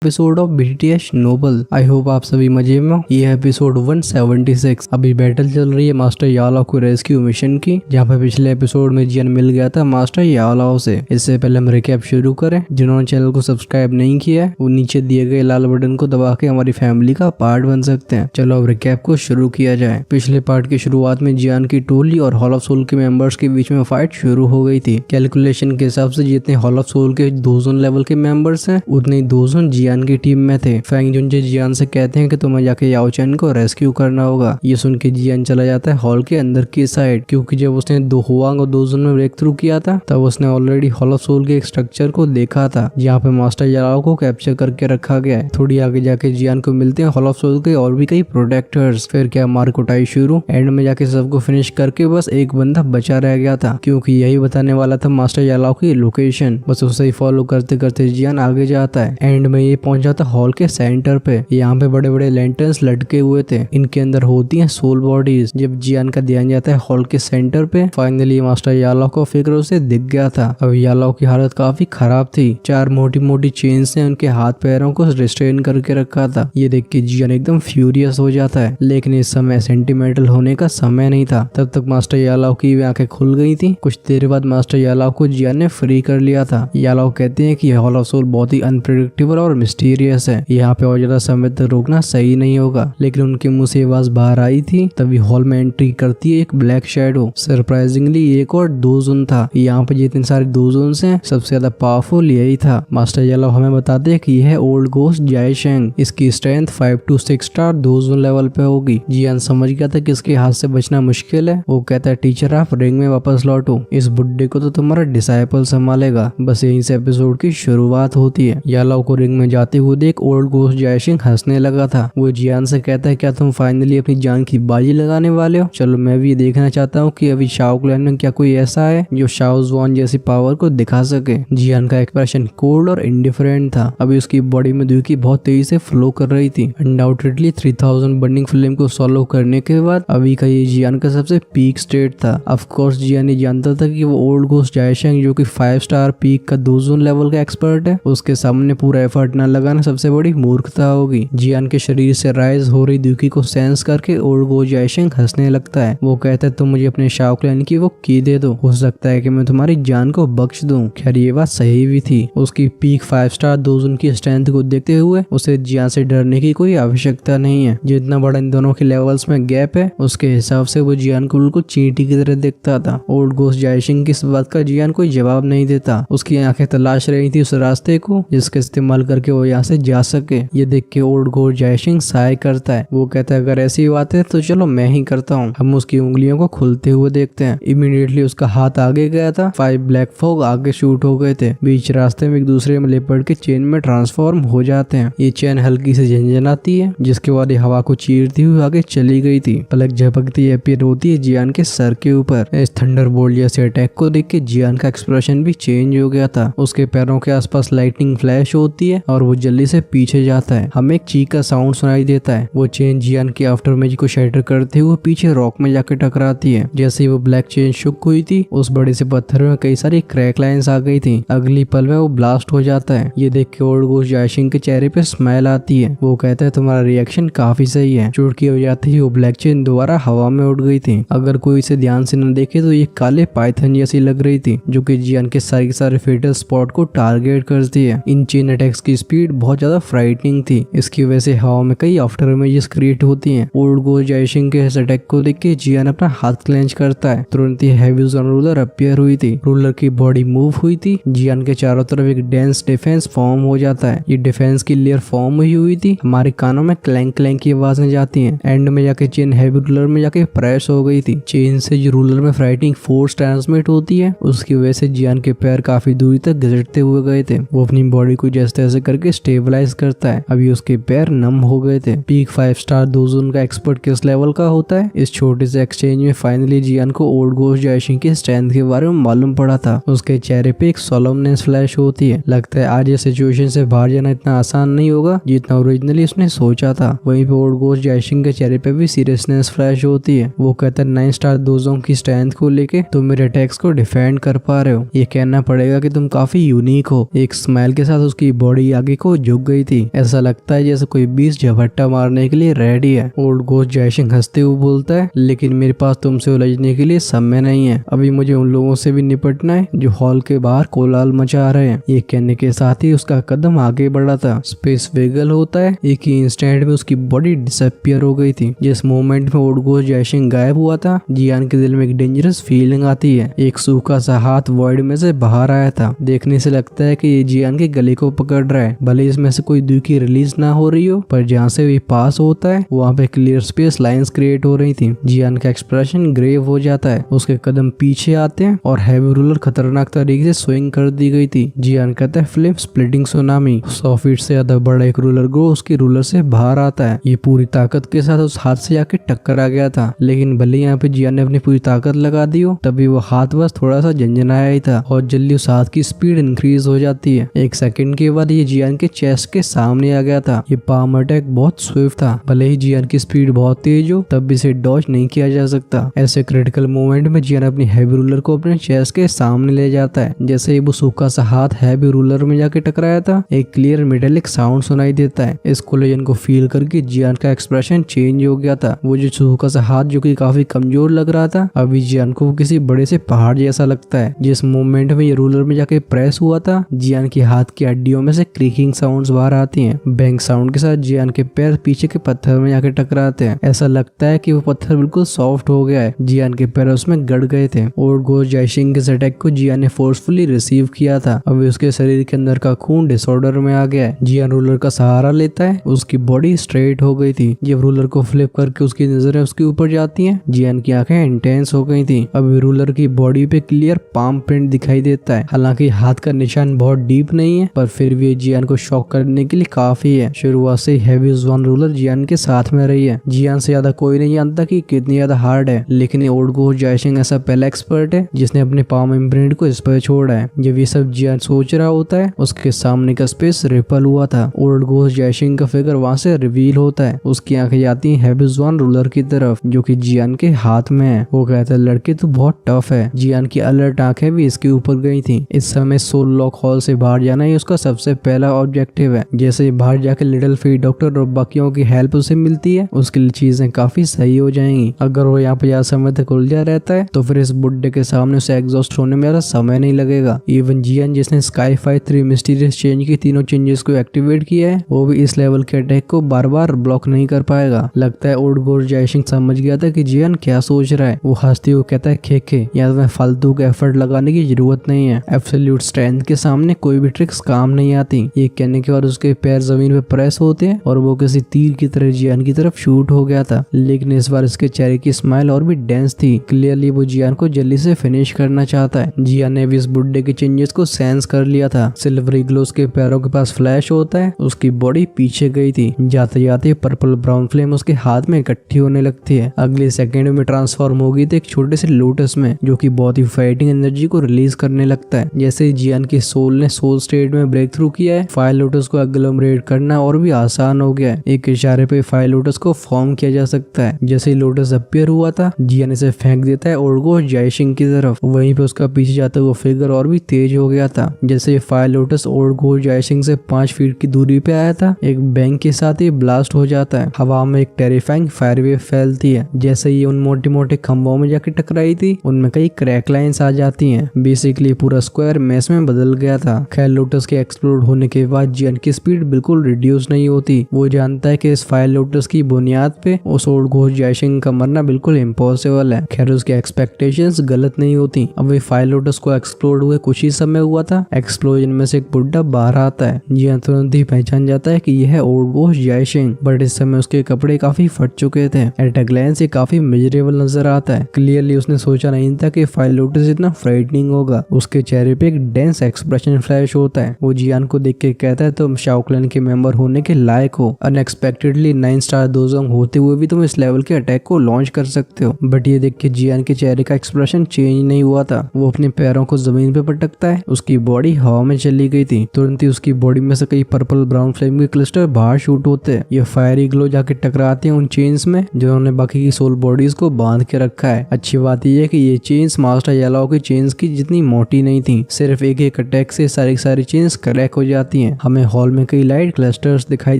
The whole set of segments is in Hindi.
Episode of BTS noble. I hope आप सभी मजे में हो। ये एपिसोड 176। अभी बैटल चल रही है मास्टर यालाओ को रेस्क्यू मिशन की, जहाँ पे पिछले एपिसोड में जियन मिल गया था मास्टर यालाओ से। इससे पहले हम रिकैप शुरू करें। जिन्होंने चैनल को सब्सक्राइब नहीं किया है वो नीचे दिए गए लाल बटन को दबा के हमारी फैमिली का पार्ट बन सकते हैं। चलो अब रिकैप को शुरू किया जाए। पिछले पार्ट की शुरुआत में जियन की टोली और हॉल ऑफ सोल के मेंबर्स के बीच में फाइट शुरू हो गई थी। कैलकुलेशन के हिसाब से जितने हॉल ऑफ सोल के 2 लेवल के मेंबर्स हैं उतने ही 2 जियन की टीम में थे। फेंग जुनजे जियान से कहते हैं कि तुम्हें जाके याओ चैन को रेस्क्यू करना होगा। ये सुन के जियान चला जाता है हॉल के अंदर की साइड, क्योंकि जब उसने दो हुआंग और 2 में ब्रेक थ्रू किया था तब उसने ऑलरेडी हॉल ऑफ सोल के एक स्ट्रक्चर को देखा था जहाँ पे मास्टर यालाओ को कैप्चर करके रखा गया है। थोड़ी आगे जाके जियान को मिलते हैं हॉल ऑफ सोल के और भी कई प्रोटेक्टर्स। फिर क्या मार कुटाई शुरू। एंड में जाके सबको फिनिश करके बस एक बंदा बचा रह गया था, क्योंकि यही बताने वाला था मास्टर यालाओ की लोकेशन। बस उसे ही फॉलो करते करते जियान आगे जाता है। एंड में ये पहुंच जाता हॉल के सेंटर पे। यहाँ पे बड़े बड़े लैंटर्न्स लटके हुए थे, इनके अंदर होती हैं सोल बॉडीज। जब जियान का ध्यान जाता है हॉल के सेंटर पे, फाइनली मास्टर यालाओ को फिक्र उसे दिख गया था। अब यालाओ की हालत काफी खराब थी। 4 मोटी मोटी चेन्स ने उनके हाथ पैरों को रिस्ट्रेन करके रखा था। ये देख के जियान एकदम फ्यूरियस हो जाता है, लेकिन इस समय सेंटिमेंटल होने का समय नहीं था। तब तक मास्टर यालाओ की आंखें खुल गई थी। कुछ देर बाद मास्टर यालाओ को जियान ने फ्री कर लिया था। यालाओ कहते हैं कि हॉल ऑफ सोल बहुत ही अनप्रेडिक्टेबल और मिस्टीरियस है, यहाँ पे और ज्यादा समय तक रोकना सही नहीं होगा। लेकिन उनके मुंह से आवाज बाहर आई थी तभी हॉल में एंट्री करती है एक ब्लैक शैडो। सरप्राइजिंगली एक और 2 जोन था। यहाँ पे जितने सारे 2 जोन हैं सबसे ज्यादा पावरफुल यही था। मास्टर यालाओ हमें बताते हैं कि यह ओल्ड गोस्ट जायशेंग। इसकी strength 5 to 6 star 2 zone level पे होगी। जियान समझ गया था कि इसके हाथ से बचना मुश्किल है। वो कहता है टीचर आप रिंग में वापस लौटो, इस बुड्ढे को तो तुम्हारा डिसाइपल संभालेगा। बस यहीं से एपिसोड की शुरुआत होती है। यालाओ को रिंग में जाते हुए देख ओल्ड गोस्ट जायशिंग हंसने लगा था। वो जियान से कहता है क्या तुम फाइनली अपनी जान की बाजी लगाने वाले हो? चलो मैं भी देखना चाहता हूँ कि अभी शाओ क्लैन में क्या कोई ऐसा है जो शाओ ज़ुआन जैसी पावर को दिखा सके। जियान का एक्सप्रेशन कोल्ड और इंडिफरेंट था। अभी उसकी बॉडी में ड्यूकी बहुत तेजी से फ्लो कर रही थी। अनडाउटेडली 3000 बर्निंग फ्लेम को सॉल्व करने के बाद अभी का ये जियान का सबसे पीक स्टेट था। ऑफ कोर्स जियान ये जानता था कि वो ओल्ड गोस्ट जायशिंग जो कि 5 स्टार पीक का 2 जोन लेवल का एक्सपर्ट है, उसके सामने पूरा एफर्ट न लगाना सबसे बड़ी मूर्खता होगी। जियान के शरीर से राइज हो रही ड्यूकी को सेंस करके ओल्ड गोस्ट जायशिंग हंसने लगता है। वो कहता है तुम मुझे अपने शाओ क्लैन की वो की दे दो, हो सकता है कि मैं तुम्हारी जान को बख्श दूं। खैर ये बात सही भी थी। उसकी पीक 5 स्टार 2 जोन की स्ट्रेंथ को देखते हुए उसे जियान से डरने की कोई आवश्यकता नहीं है। जितना बड़ा इन दोनों के लेवल्स में गैप है उसके हिसाब से वो जियान को बिल्कुल चींटी की तरह दिखता था। ओल्ड गोस्ट जायशिंग की इस बात का जियान कोई जवाब नहीं देता। उसकी आंखें तलाश रही थी उस रास्ते को जिसका इस्तेमाल करके वो यहाँ से जा सके। ये देख के ओल्ड गोस्ट जायशिंग साय करता है। वो कहता है अगर ऐसी बात है तो चलो मैं ही करता हूँ। हम उसकी उंगलियों को खुलते हुए देखते हैं। इमीडिएटली उसका हाथ आगे गया था। 5 ब्लैक फॉग आगे शूट हो गए थे। बीच रास्ते में एक दूसरे में लिपट के चेन में ट्रांसफॉर्म हो जाते हैं। ये चेन हल्की से झंझनाती है जिसके बाद ये हवा को चीरती हुई आगे चली गई थी। पलक झपकती अपीयर होती है जियान के सर के ऊपर। इस थंडरबोल्ट जैसे अटैक को देख के जियान का एक्सप्रेशन भी चेंज हो गया था। उसके पैरों के आसपास लाइटनिंग फ्लैश होती है और वो जल्दी से पीछे जाता है। हमें एक चीख का साउंड सुनाई देता है। वो चेन जियान के आफ्टर मैजिक को शैटर करते हुए पीछे रॉक में जाकर टकराती है। जैसे ही वो ब्लैक चेन शुक हुई थी उस बड़े से पत्थर में कई सारी क्रैक लाइंस आ गई थी। अगली पल में वो ब्लास्ट हो जाता है। ये देख के ओल्ड गोस्ट जायशिंग के चेहरे पे स्माइल आती है। वो कहता है तुम्हारा रिएक्शन काफी सही है। चुटकी हो जाती है वो ब्लैक चेन दोबारा हवा में उड़ गई थी। अगर कोई इसे ध्यान से न देखे तो ये काले पाइथन जैसी लग रही थी जो कि जियान के सारे फेटल स्पॉट को टारगेट करती है। इन चेन अटैक्स की स्पीड बहुत ज्यादा फ्राइटनिंग थी। इसकी वजह से हवा में कई आफ्टर इमेजेस क्रिएट होती हैं। ओल्ड गोस्ट जायशिंग के इस अटैक को देख के जियान अपना हाथ क्लेंच करता है। तुरंत ही हैवी जोन रूलर अपीयर हुई थी। रूलर की बॉडी मूव हुई थी। जियान के चारों तरफ एक डेंस डिफेंस फॉर्म हो जाता है। ये डिफेंस की लेयर फॉर्म हुई थी। हमारे कानों में क्लैंक क्लैंक की आवाजें जाती हैं। एंड में जाके चेन हैवी रूलर में जाके प्रेस हो गई थी। चेन से जो रूलर में फ्राइटनिंग फोर्स ट्रांसमिट होती है उसकी वजह से जियान के पैर काफी दूरी तक घिसटते हुए गए थे। वो अपनी बॉडी को जैसे तैसे करके स्टेबलाइज करता है। अभी उसके पैर नम हो गए थे। पीक 5 स्टार 2 जोन का एक्सपर्ट किस लेवल का होता है? इस छोटे से एक्सचेंज में फाइनली जियान को ओल्ड गोस्ट जायशिंग की स्ट्रेंथ के बारे में मालूम पड़ा था। उसके चेहरे पे एक सोलमनेस फ्लैश होती है। लगता है आज ये सिचुएशन से बाहर जाना इतना आसान नहीं होगा जितना ओरिजिनली उसने सोचा था। वहीं पे ओल्ड गोस्ट जायशिंग के चेहरे पे भी सीरियसनेस फ्लैश होती है। वो कहता है 9 स्टार 2 जोन की स्ट्रेंथ को लेके तुम मेरे अटैक्स को डिफेंड कर पा रहे हो। ये कहना पड़ेगा कि तुम काफी यूनिक हो। एक स्माइल के साथ उसकी बॉडी आगे आगे को झुक गई थी। ऐसा लगता है जैसे कोई 20 झपट्टा मारने के लिए रेडी है। ओल्ड घोस्ट जयसिंह हंसते हुए बोलता है, लेकिन मेरे पास तुमसे उलझने के लिए समय नहीं है। अभी मुझे उन लोगों से भी निपटना है जो हॉल के बाहर कोलाहल मचा रहे हैं। ये कहने के साथ ही उसका कदम आगे बढ़ा था। स्पेस वेगल होता है। एक ही इंस्टेंट में उसकी बॉडी डिसअपियर हो गई थी। जिस मोमेंट में ओल्ड घोस्ट जयसिंह गायब हुआ था, जियान के दिल में एक डेंजरस फीलिंग आती है। एक सूखा सा हाथ वॉइड में से बाहर आया था। देखने से लगता है कि ये जियान के गले को पकड़ रहा है। भले इसमें से कोई दुख की रिलीज ना हो रही हो, पर जहाँ से भी पास होता है वहाँ पे क्लियर स्पेस लाइंस क्रिएट हो रही थी। जियान का एक्सप्रेशन ग्रेव हो जाता है। उसके कदम पीछे आते हैं और हैवी रूलर खतरनाक तरीके से स्विंग कर दी गई थी। जियान कहता है, फ्लिप स्प्लिटिंग सुनामी। 100 फीट से ज्यादा बड़ा एक रूलर ग्रो उसकी रूलर से बाहर आता है। ये पूरी ताकत के साथ उस हाथ से जाके टक्कर आ गया था। लेकिन भले यहाँ पे जियान ने अपनी पूरी ताकत लगा दी हो, तभी वो हाथ बस थोड़ा सा झंझनाया ही था और जल्दी उस हाथ की स्पीड इंक्रीज हो जाती है। एक सेकंड के बाद ये जियान के चेस्ट के सामने आ गया था। ये पाम अटैक बहुत स्विफ्ट था। भले ही जियान की स्पीड बहुत तेज हो, तब भी इसे डॉज नहीं किया जा सकता। ऐसे क्रिटिकल मोमेंट में जियान अपनी हैवी रूलर को अपने चेस्ट के सामने ले जाता है। जैसे ही वो सूखा सा हाथ हैवी रूलर में जाके टकराया था, एक क्लियर मेटेलिक साउंड सुनाई देता है। इस कोलिजन को फील करके जियान का एक्सप्रेशन चेंज हो गया था। वो जो सूखा सा हाथ जो कि काफी कमजोर लग रहा था, अभी जियान को किसी बड़े से पहाड़ जैसा लगता है। जिस मोमेंट में ये रूलर में जाके प्रेस हुआ था, जियान के हाथ की हड्डियों में से क्रीकिंग साउंड्स बाहर आती हैं। बैंग साउंड के साथ जियान के पैर पीछे के पत्थर में जाके टकराते हैं। ऐसा लगता है कि वो पत्थर बिल्कुल सॉफ्ट हो गया है। जियान के पैर उसमें गड़ गए थे। ओल्ड घोस्ट जयसिंह के अटैक को जियान ने फोर्सफुली रिसीव किया था। अभी उसके शरीर के अंदर का खून डिसऑर्डर में आ गया है। जियान रूलर का सहारा लेता है। उसकी बॉडी स्ट्रेट हो गई थी। जब रूलर को फ्लिप करके उसकी नजरें उसके ऊपर जाती हैं, जियान की आंखें इंटेंस हो गई थी। अभी रूलर की बॉडी पे क्लियर पाम प्रिंट दिखाई देता है। हालांकि हाथ का निशान बहुत डीप नहीं है, पर फिर भी जियान को शॉक करने के लिए काफी है। शुरुआत से हैवी ज़्वान रूलर जियान के साथ में रही है। जियान से ज्यादा कोई नहीं जानता कि कितनी ज्यादा हार्ड है, लेकिन ओल्ड घोस्ट जयसिंह ऐसा पहला एक्सपर्ट है जिसने अपने पाम इम्प्रिंट को इस पर छोड़ा है। जब ये सब जियान सोच रहा होता है, उसके सामने का स्पेस रिपल हुआ था। ओल्ड घोस्ट जयसिंह का फिगर वहां से रिवील होता है। उसकी आंखें जाती हैं हैवी ज़्वान रूलर की तरफ, जो कि जियान के हाथ में है। वो कहता है, लड़के तू बहुत टफ है। जियान की अलर्ट आंखें भी इसके ऊपर गई थी। इस समय सोल लॉक हॉल से बाहर जाना ही उसका सबसे पहला ऑब्जेक्टिव है। जैसे ही बाहर जाके लिटिल फी डॉक्टर और बाकियों की हेल्प उसे मिलती है, उसके लिए चीजें काफी सही हो जाएंगी। अगर वो यहाँ पे ज्यादा समय तक उलझा रहता है, तो फिर इस बुड्ढे के सामने उसे एग्जॉस्ट होने में ज्यादा समय नहीं लगेगा। इवन जियान जिसने स्काई फाई 3 मिस्टीरियस चेंज की तीनों चेंजेस को एक्टिवेट किया है, वो भी इस लेवल के अटैक को बार बार ब्लॉक नहीं कर पाएगा। लगता है ओल्ड घोस्ट जयसिंह समझ गया था कि जियान क्या सोच रहा है। वो हंसते हुए कहता है, खेखे, यहाँ में फालतू का एफर्ट लगाने की जरूरत नहीं है। एब्सोल्यूट स्ट्रेंथ के सामने कोई भी ट्रिक्स काम नहीं आती। ये कहने के बाद उसके पैर जमीन पे प्रेस होते हैं और वो किसी तीर की तरह जियान की तरफ शूट हो गया था। लेकिन इस बार इसके चेहरे की स्माइल और भी डेंस थी। क्लियरली वो जियान को जल्दी से फिनिश करना चाहता है। जियान ने भी इस बुड्ढे के चेंजेस को सेंस कर लिया था। सिल्वरी ग्लो उसके पैरों के पास फ्लैश होता है। उसकी बॉडी पीछे गई थी। जाते जाते पर्पल ब्राउन फ्लेम उसके हाथ में इकट्ठी होने लगती है। अगले सेकंड में ट्रांसफॉर्म हो गई थी एक छोटे से लोटस में, जो कि बहुत ही फाइटिंग एनर्जी को रिलीज करने लगता है। जैसे ही जियान के सोल ने सोल स्टेट में ब्रेक थ्रू किया है, फायर लोटस को एग्लोमरेट करना और भी आसान हो गया है। एक इशारे पे फायर लोटस को फॉर्म किया जा सकता है। जैसे ही लोटस अपीयर हुआ था, जियान इसे फेंक देता है ओल्ड घोस्ट जयसिंह की तरफ। वहीं पे उसका पीछे जाता हुआ फिगर और भी तेज हो गया था। जैसे fire lotus old ghost Jaisingh से 5 फीट की दूरी पे आया था, एक बैंग के साथ ही ब्लास्ट हो जाता है। हवा में एक टेरिफाइंग फायर वेव फैलती है। जैसे ही उन मोटे मोटे खंभों में जाके टकराई थी, उनमें कई क्रैक लाइंस आ जाती हैं। बेसिकली पूरा स्क्वायर मैस में बदल गया था। खैर, लोटस के एक्सप्लोड होने के बाद जियान की स्पीड बिल्कुल रिड्यूस नहीं होती। वो जानता है कि इस फायर लोटस की बुनियाद पे उस ओल्ड घोस्ट जयसिंह का मरना बिल्कुल इम्पॉसिबल है। खैर, उसकी एक्सपेक्टेशंस गलत नहीं होती। अब वे फायर लोटस को एक्सप्लोड हुए कुछ ही समय हुआ था। एक्सप्लोजन में से एक बुड्ढा बाहर आता है। जियान तुरंत ही पहचान जाता है कि यह है ओल्ड घोस्ट जयसिंह, बट इस समय उसके कपड़े काफी फट चुके थे। एट अ ग्लैंस ये काफी मिजरेबल नजर आता है। क्लियरली उसने सोचा नहीं था कि फायर लोटस इतना फ्राइटनिंग होगा। उसके चेहरे पे एक डेंस एक्सप्रेशन फ्लैश होता है। वो जियान को देख के कहता है, तुम शाओ क्लैन के मेंबर होने के लायक हो। अनएक्सपेक्टेडली 9 स्टार दोजोंग होते हुए भी तुम इस लेवल के अटैक को लॉन्च कर सकते हो। बट ये देख के जियान के चेहरे का एक्सप्रेशन चेंज नहीं हुआ था। वो अपने पैरों को जमीन पे पटकता है। उसकी बॉडी हवा में चली गई थी। तुरंत ही उसकी बॉडी में से कई पर्पल ब्राउन फ्लेम के क्लस्टर बाहर शूट होते हैं। ये फायरी ग्लो जाके टकराते हैं उन चेन्स में जिन्होंने बाकी की सोल बॉडीज को बांध के रखा है। अच्छी बात यह है कि ये चेन्स मास्टर येलो की चेन्स की जितनी मोटी नहीं थी। सिर्फ एक एक अटैक से सारी चेन्स क्रैक हो जाती हैं। हमें हॉल में कई लाइट क्लस्टर्स दिखाई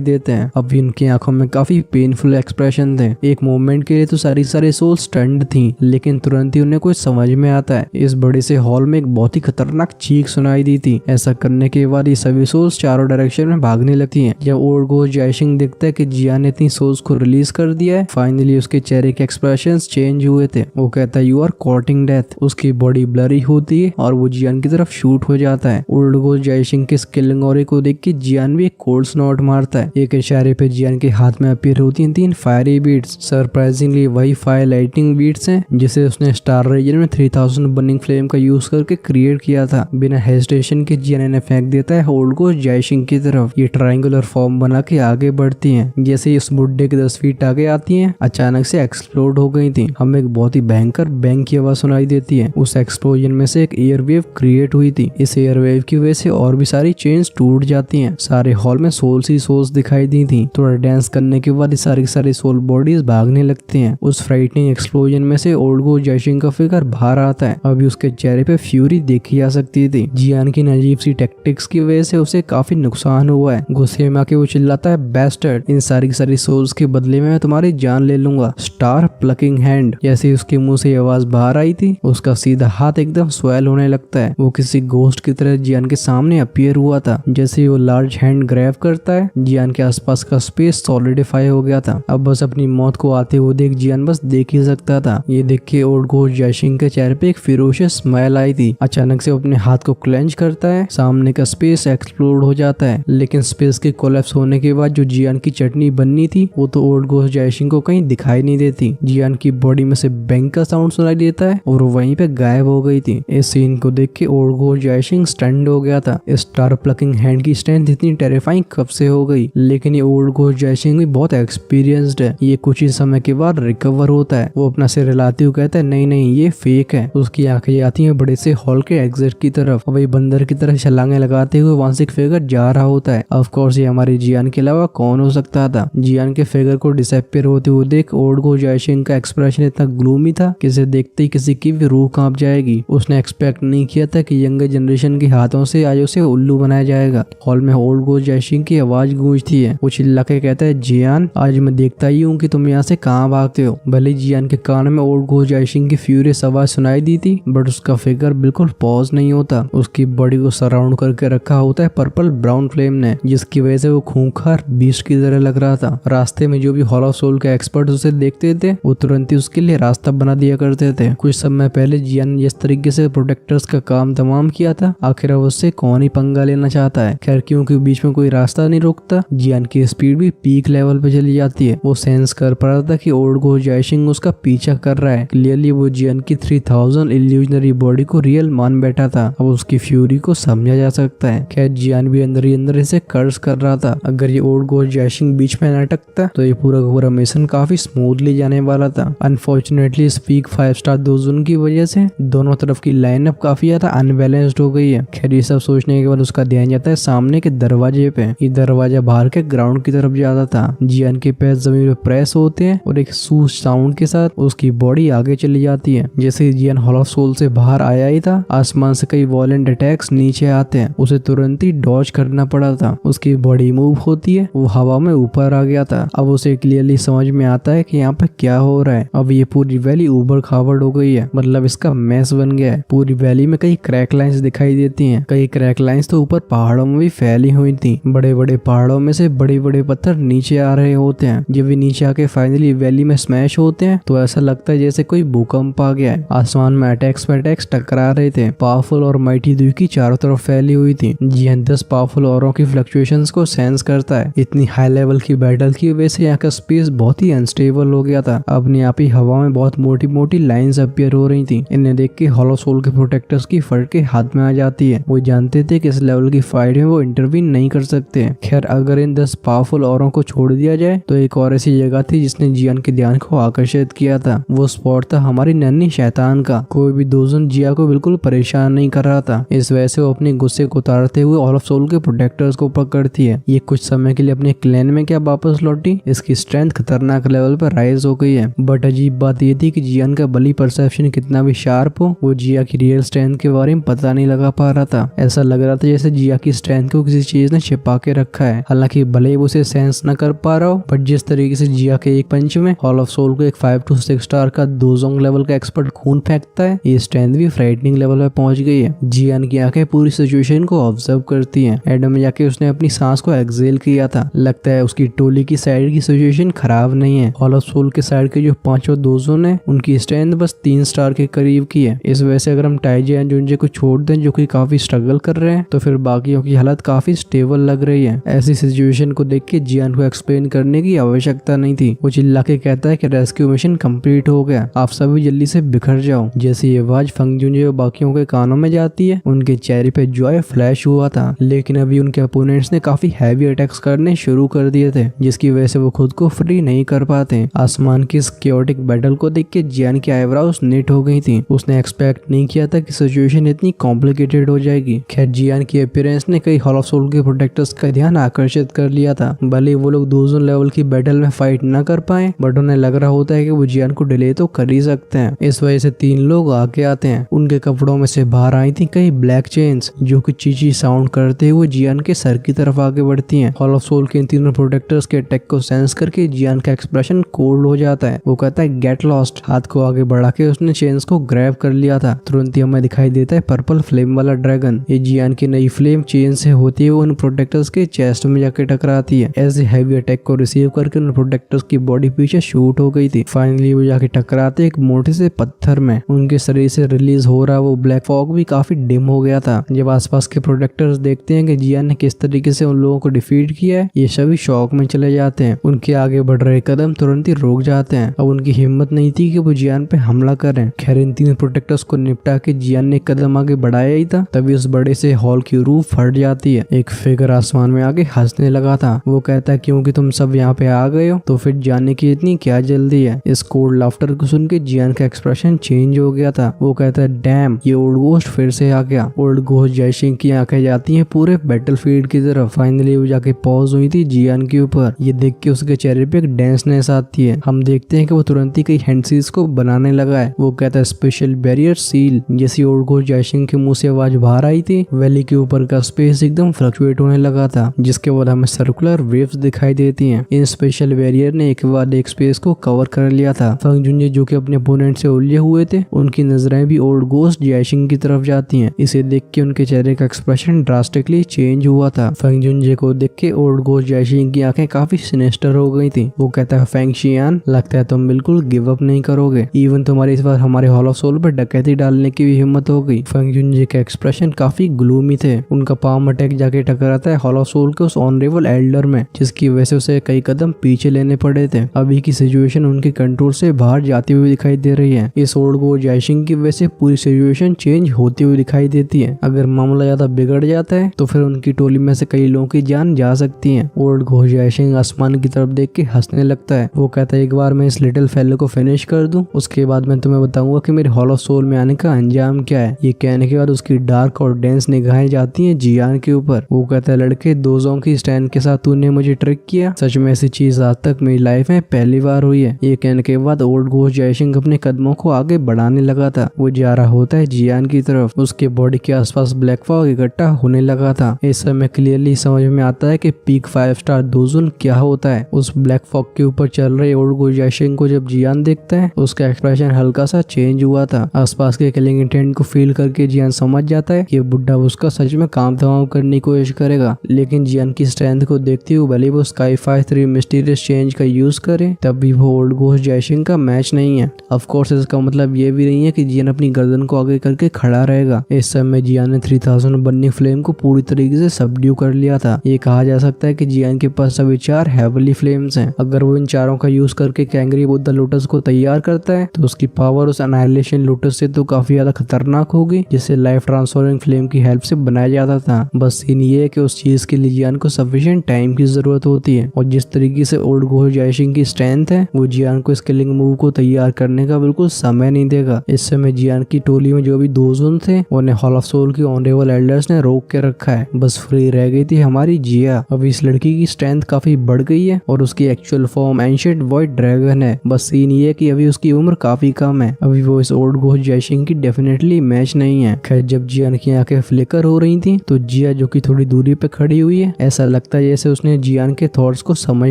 देते हैं। अब इनकी आंखों में काफी पेनफुल एक्सप्रेशन थे। एक मोमेंट के लिए तो सारी सोल स्टन्ड थी, लेकिन तुरंत ही उन्हें कुछ समझ में आता है। इस बड़े से हॉल में एक बहुत ही खतरनाक चीख सुनाई दी थी। ऐसा करने के बाद ये सभी सोल्स चारों डायरेक्शन में भागने लगती हैं। जब ओल्ड घोस्ट जाइशिंग देखता है कि जियान ने इतनी सोल्स को रिलीज कर दिया है, फाइनली उसके चेहरे के एक्सप्रेशंस चेंज हुए थे। वो कहता है यू आर कोर्टिंग डेथ। उसकी बॉडी ब्लरी होती है और वो जियान की तरफ शूट हो जाता है। ओल्ड घोस्ट जाइशिंग के किलिंग ऑरे को देख के जियान भी एक कोल्ड स्नॉट मारता है। एक इशारे पे जियान के हाथ में अपीयर होती हैं 3 फायरी बीट्स। सरप्राइजिंगली वही फायर लाइटिंग बीट्स हैं जिसे उसने स्टार रीजन में 3000 बर्निंग फ्लेम का यूज करके क्रिएट किया था। बिना हेजिटेशन के जियान ने फेंक देता है ओल्ड घोस्ट जाइशिंग की तरफ। ये ट्रायंगुलर फॉर्म बना के आगे बढ़ती हैं। जैसे ही उस बुड्ढे के 10 फीट आगे आती हैं, अचानक से एक्सप्लोड हो गई थी। हमें एक बहुत ही भयंकर बैंग की आवाज सुनाई देती है। उस एक्सप्लोजन में से एक एयर वेव क्रिएट हुई थी। इस एयर वेव की वजह से और भी सारी चेन्स टूट जाती हैं। सारे हॉल में सोल्स ही सोल्स दिखाई दी थी। थोड़ा डांस करने के बाद सारी सोल बॉडीज भागने लगती हैं। उस फ्राइटनिंग एक्सप्लोजन में से ओल्ड घोस्ट जाइशिंग का फिगर बाहर आता है। अभी उसके चेहरे पे फ्यूरी देखी जा सकती थी। जियान की अजीब सी टेक्टिक्स की वजह से उसे काफी नुकसान हुआ है। गुस्से में आके वो चिल्लाता है बेस्टर्ड, इन सारी सोल्स के बदले में मैं तुम्हारी जान ले लूंगा, स्टार प्लकिंग हैंड। जैसे ही उसके मुंह से आवाज बाहर आई थी, उसका सीधा हाथ एकदम स्वेल होने लगता है। वो किसी घोस्ट की तरह जियान के सामने अपीयर हुआ था। जैसे ही वो लार्ज हैंड ग्रैब करता है, जियान के आसपास का स्पेस सॉलिडिफाई हो गया था। अब बस अपनी मौत को आते हुए देख जियान बस देख ही सकता था। ये देख के ओल्ड घोस्ट जाइशिंग के चेहरे पे एक फिरोशियस स्माइल आई थी। अचानक से वो अपने हाथ को क्लेंच करता है, सामने का स्पेस एक्सप्लोड हो जाता है। लेकिन स्पेस के कोलैप्स होने के बाद जो जियान की चटनी बननी थी, वो तो ओल्ड घोस्ट जाइशिंग को कहीं दिखाई नहीं देती। जियान की बॉडी में से बैंग का साउंड सुनाई देता है और वहीं पे गायब हो गई थी। इस सीन को देख के ओल्ड घोस्ट जाइशिंग स्टन्ड हो गया था। स्टार प्लकिंग हैंड की स्ट्रेंथ इतनी टेरिफाइंग कब से हो गई। लेकिन ये ओल्ड घोस्ट जाइशिंग भी बहुत एक्सपीरियंस्ड है। ये कुछ ही समय के बाद रिकवर होता है। वो अपना सिर हिलाते हुए कहता है नहीं ये फेक है। उसकी आंखें आती हैं बड़े से हॉल के एग्जिट की तरफ। वही बंदर की तरह छलांगे लगाते हुए वहां से एक फिगर जा रहा होता है। ऑफ कोर्स ये हमारी जियान के अलावा कौन हो सकता था। जियान के फिगर को डिसअपीयर होते हुए देख ओल्ड घोस्ट जाइशिंग का एक्सप्रेशन इतना ग्लूमी था कि इसे देखते ही किसी की भी रूह कांप जाएगी। उसने एक्सपेक्ट नहीं किया था कि यंगर जनरेशन के हाथों से आज उसे उल्लू बनाया जाएगा। हॉल में ओल्ड घोस्ट जाइशिंग की आवाज गूंजती है। वो चिल्ला के कहता है जियान, आज मैं देखता ही हूँ कि तुम यहाँ से कहाँ भागते हो। भले जियान के कान में ओल्ड घोस्ट जाइशिंग की फ्यूरियस आवाज सुनाई दी थी, बट उसका फिगर बिल्कुल पॉज नहीं होता। उसकी बॉडी को सराउंड करके रखा होता है पर्पल ब्राउन फ्लेम ने, जिसकी वजह से वो खूंखार बीस्ट की तरह लग रहा था। रास्ते में जो भी हॉल ऑफ सोल के एक्सपर्ट उसे देखते थे, वो तुरंत ही उसके लिए रास्ता बना दिया करते थे। कुछ समय पहले जियान ने जिस तरीके से प्रोटेक्टर्स का काम तमाम किया था, आखिर अब उससे कौन ही पंगा लेना चाहता है। खैर, क्योंकि बीच में कोई रास्ता नहीं रुकता, जियान की स्पीड भी पीक लेवल पे चली जाती है। वो सेंस कर पा रहा था कि ओल्ड घोस्ट जाइशिंग उसका पीछा कर रहा है। क्लियरली वो जियान की 3000 इल्यूजनरी बॉडी को रियल मान बैठा था। अब उसकी फ्यूरी को समझा जा सकता है। खैर, जियान भी अंदर ही अंदर इसे कर्ज कर रहा था। अगर ये ओल्ड घोस्ट जाइशिंग बीच में न अटकता तो ये पूरा का पूरा मिशन काफी स्मूथली जाने वाला था। अनफॉर्चुनेटली इस पीक 5 स्टार दोजन की वजह से दोनों तरफ की लाइनअप काफी ज्यादा अनबैलेंस्ड हो गई है। खैर, ये सब सोचने के बाद उसका ध्यान जाता है सामने के दरवाजे पे। ये दरवाजा बाहर के ग्राउंड की तरफ जाता था। जियान के पैर जमीन पे प्रेस होते हैं और एक सूस साउंड के साथ उसकी बॉडी आगे चली जाती है। जैसे ही जियान हॉल ऑफ सोल से बाहर आया ही था, आसमान से कई वॉलेंट अटैक्स नीचे आते हैं। उसे तुरंत ही डॉज करना पड़ा था। उसकी बॉडी मूव होती है, वो हवा में ऊपर आ गया था। अब उसे क्लियरली समझ में आता है कि यहाँ पे क्या हो रहा है। अब ये पूरी वैली ऊबड़ खाबड़ हो गई है, मतलब इसका मैस बन गया है। पूरी वैली में कई क्रैक लाइंस दिखाई देती हैं। कई क्रैक लाइंस तो ऊपर पहाड़ों में भी फैली हुई थी। बड़े बड़े पहाड़ों में से बड़े बड़े पत्थर नीचे आ रहे होते हैं। जब भी नीचे आके फाइनली वैली में स्मैश होते हैं तो ऐसा लगता है जैसे कोई भूकंप आ गया है। आसमान में अटैक्स पे अटैक्स टकरा रहे थे। पावरफुल और माइटी द्वीप चारों तरफ फैली हुई थी। जियान 10 पावरफुल औरों की फ्लक्चुएशंस को सेंस करता है। इतनी हाई लेवल की बैटल की वजह से यहाँ का स्पेस बहुत ही अनस्टेबल हो गया था। अपने आप ही हवा में बहुत मोटी मोटी लाइंस अपीयर हो रही थी। इन्हें देख के हॉलो सोल के प्रोटेक्टर्स की फट के हाथ में आ जाती है। वो जानते थे कि इस लेवल की फाइट में वो इंटरवीन नहीं कर सकते। खैर, अगर इन 10 पावरफुल औरों को छोड़ दिया जाए तो एक और ऐसी जगह थी जिसने जियान के ध्यान को आकर्षित किया था। वो स्पॉट था हमारी नन्ही शैतान का। कोई भी दोजन जिया को बिल्कुल परेशान नहीं कर रहा था। इस वजह से वो अपने गुस्से को उतारते हुए हॉल ऑफ सोल के प्रोटेक्टर्स को पकड़ती है। ये कुछ समय के लिए अपने क्लैन में क्या वापस लौटी, इसकी स्ट्रेंथ खतरनाक लेवल पर राइज हो गई है। बट अजीब बात ये थी कि जियान का बली परसेप्शन कितना भी शार्प हो, वो जिया की रियल स्ट्रेंथ के बारे में पता नहीं लगा पा रहा था। ऐसा लग रहा था जैसे जिया की स्ट्रेंथ स्ट्रेंथ को किसी चीज ने छिपा के रखा है। हालांकि भले ही वो उसे सेंस न कर पा रहा हो, बट जिस तरीके से जिया के एक पंच में हॉल ऑफ सोल को एक 5 to 6 स्टार का दोजोंग लेवल का एक्सपर्ट खून फेंकता है, ये स्ट्रेंथ भी फ्राइटनिंग लेवल पे पहुंच गई है। जियान की आंखें पूरी सिचुएशन को ऑब्जर्व करती हैं। एडम में जाके उसने अपनी सांस को एक्सेल किया था। लगता है उसकी टोली की साइड की सिचुएशन खराब नहीं है। हॉल ऑफ सोल के साइड के जो 5 दोजों हैं उनकी स्ट्रेंथ बस 3 स्टार के करीब की है। इस वजह से अगर हम टाइजे एंड जुंजे को छोड़ दें जो कि काफी स्ट्रगल कर रहे हैं, तो फिर बाकियों की हालत काफी स्टेबल लग रही है। ऐसी सिचुएशन को देख के जियान को एक्सप्लेन करने की आवश्यकता नहीं थी। वो चिल्ला के कहता है कि रेस्क्यू मिशन कंप्लीट हो गया, आप सभी जल्दी से बिखर जाओ। जैसे ये आवाज फंग जुंजे और बाकियों के कानों में जाती है, उनके चेहरे पे जॉय फ्लैश हुआ था। लेकिन अभी उनके अपोनेंट्स ने काफी हैवी अटैक्स करने शुरू कर दिए थे, जिसकी वजह से वो खुद को फ्री नहीं कर पाते। आसमान की क्योटिक बैटल को देख के जियान की आईब्राउज निट हो गई थी। उसने एक्सपेक्ट नहीं किया था कि सिचुएशन इतनी कॉम्प्लिकेटेड हो जाएगी। खैर जियान की अपीयरेंस ने कई हॉल ऑफ सोल के प्रोटेक्टर्स का ध्यान आकर्षित कर लिया था। भले वो लोग दोजोन लेवल की बैटल में फाइट न कर पाए, बट उन्हें लग रहा होता है कि वो जियान को डिले तो कर ही सकते हैं। इस वजह से 3 लोग आगे आते हैं। उनके कपड़ों में से बाहर आई थी कई ब्लैक चेन्स जो कि चीची साउंड करते हुए जियान के सर की तरफ आगे बढ़ती हैं। हॉल ऑफ सोल के इन तीनों प्रोटेक्टर्स के अटैक को सेंस करके जियान का एक्सप्रेशन कोल्ड हो जाता है। वो कहता है गेट लॉस्ट। हाथ को आगे बढ़ा के उसने चेन्स को ग्रैब कर लिया था। तुरंत ही हमें दिखाई देता है पर्पल फ्लेम वाला ड्रैगन। ये जियान की नई फ्लेम चेन से होती हुए उन प्रोटेक्टर्स के चेस्ट में जाके टकराती है। ऐसे हैवी अटैक को रिसीव करके उन प्रोटेक्टर्स की बॉडी पीछे शूट हो गई थी। फाइनली वो जाके टकराते एक मोटे से पत्थर में। उनके शरीर से रिलीज हो रहा वो ब्लैक फॉग भी काफी डिम हो गया था। जब आसपास के प्रोटेक्टर्स देखते हैं कि जियान ने किस तरीके से उन लोगों को डिफीट किया है, ये सभी शॉक में चले जाते हैं। उनके आगे बढ़ रहे कदम तुरंत ही रुक जाते हैं। अब उनकी हिम्मत नहीं थी कि वो जियान पे हमला करें। खैर इन 3 प्रोटेक्टर्स को निपटा के जियान ने कदम आगे बढ़ाया ही था, तभी उस बड़े से हॉल की रूफ फट जाती है। एक फिगर आसमान में आके हंसने लगा था। वो कहता है क्योंकि तुम सब यहाँ पे आ गए हो तो फिर जाने की इतनी क्या जल्दी है। इस कोल्ड लाफ्टर को सुन के जियान का एक्सप्रेशन चेंज हो गया था। वो कहता है डैम, ये ओल्ड घोस्ट फिर से आ गया। ओल्ड घोस्ट जयसिंह की आंखें जाती हैं पूरे बैटलफील्ड की तरफ। फाइनली वो जाके पॉज हुई थी जियान के ऊपर। ये देख के उसके चेहरे पे एक डेंसनेस आती है। हम देखते हैं कि वो तुरंत ही कई हैंडसीज को बनाने लगा है। वो कहता है स्पेशल बैरियर सील। जैसी ओल्ड घोस्ट जयसिंह के मुंह से आवाज बाहर आई थी, वैली के ऊपर का स्पेस एकदम फ्लक्चुएट होने लगा था, जिसके बाद हमें सर्कुलर वेव्स दिखाई देती हैं। इन स्पेशल बैरियर ने एक बाद एक स्पेस को कवर कर लिया था। फंग जुंजे जो कि अपने ओपोनेंट से उलझे हुए थे, उनकी नजरें भी ओल्ड घोस्ट जयसिंह की तरफ जाती हैं। इसे देख के उनके चेहरे का एक्सप्रेशन ड्रास्टिकली चेंज हुआ था। फंग जुंजे को देख के ओल्ड घोस्ट जयसिंह की आंखें काफी सिनेस्टर हो गई थी। वो कहता है फेंग शियान, लगता है तुम बिल्कुल गिव अप नहीं करोगे। इवन तुम्हारी इस बार हमारे हॉल ऑफ सोल पर डकैती डालने की भी हिम्मत हो गई। फंग जुंजे के एक्सप्रेशन काफी ग्लूमी थे। उनका पाम अटैक जाके टकराता है हॉल ऑफ सोल के उस ऑनरेबल एल्डर में, जिसकी वजह से उसे कई कदम पीछे लेने पड़े थे। अभी की सिचुएशन उनके कंट्रोल से बाहर जाती हुई दिखाई दे रही है। इस ओल्ड घोस्ट जयसिंह की वजह से पूरी सिचुएशन चेंज होती हुई दिखाई देती है। अगर मामला ज्यादा बिगड़ जाता है तो फिर उनकी टोली में से कई लोगों की जान जा सकती है। ओल्ड घोस्ट जयसिंह आसमान की तरफ देख के हंसने लगता है। वो कहता है एक बार मैं इस लिटिल फेलो को फिनिश कर दूं, उसके बाद मैं तुम्हें बताऊंगा कि मेरे हॉल ऑफ सोल में आने का अंजाम क्या है। ये कहने के बाद उसकी डार्क और डेंस निगाहें जाती हैं जियान के ऊपर। वो कहता है लड़के, दोजों की स्टैंड के साथ तूने मुझे ट्रिक किया। सच में ऐसी चीज आज तक मेरी लाइफ में पहली बार हुई है। ये कहने के बाद ओल्ड घोस्ट जयसिंह अपने कदमों को आगे बढ़ाने लगा था। वो जा रहा होता है जियान की तरफ। उसके बॉडी के आसपास ब्लैक फॉग इकट्ठा होने लगा था। इस समय क्लियरली समझ में आता है कि पीक 5 स्टार दोजन क्या होता है। उस ब्लैक फॉग के ऊपर चल रहे ओल्ड घोस्ट जयसिंह को जब जियान देखता है, उसका एक्सप्रेशन हल्का सा चेंज हुआ था। आसपास के किलिंग इंटेंट को फील करके जियान समझ जाता है कि बुड्ढा उसका सच में काम तमाम करने की कोशिश करेगा। लेकिन जियान की स्ट्रेंथ को देखते हुए भले वो स्काई 5-3 मिस्टीरियस चेंज का यूज करे, तब भी वो ओल्ड घोस्ट जयसिंह का मैच नहीं है। ऑफ कोर्स इसका मतलब ये भी नहीं है कि जियान अपनी गर्दन को आगे करके खड़ा रहेगा। इस समय जियान ने 3000 बर्निंग फ्लेम को पूरी तरीके से सबड्यू कर लिया था। ये कहा जा सकता है कि जियान के पास सभी 4 हेवली फ्लेम्स हैं। अगर वो इन चारों का यूज करके कैंगरी बुद्धा लोटस को तैयार करता है तो उसकी पावर उस अनाइलेशन लोटस से तो काफी ज्यादा खतरनाक होगी, जिसे लाइफ ट्रांसफॉर्मिंग फ्लेम की हेल्प से बनाया जाता था। बस सीन ये है कि उस चीज के लिए जियान को सफिशिएंट टाइम की जरूरत होती है, और जिस तरीके से ओल्ड घोस्ट जयसिंह की स्ट्रेंथ है, वो जियान को स्किलिंग मूव को तैयार करने का बिल्कुल समय नहीं देगा। इस समय जियान की टोली में जो भी दोजन थे, उन्हें हॉल ऑफ सोल की ऑनरेबल एल्डर्स ने रोक के रखा है। बस फ्री रह गई थी हमारी जिया। अब इस लड़की की स्ट्रेंथ काफी बढ़ गई है और उसकी actual form ancient void dragon है। बस सीन ये है कि अभी उसकी उम्र काफी कम है। अभी वो इस ओल्ड घोस्ट जयसिंह की डेफिनेटली मैच नहीं है। खैर जब जियान की आंखें फ्लिकर हो रही थी तो जिया जिया जो कि थोड़ी दूरी पे खड़ी हुई है, ऐसा लगता है जैसे उसने जियान के थॉट्स को समझ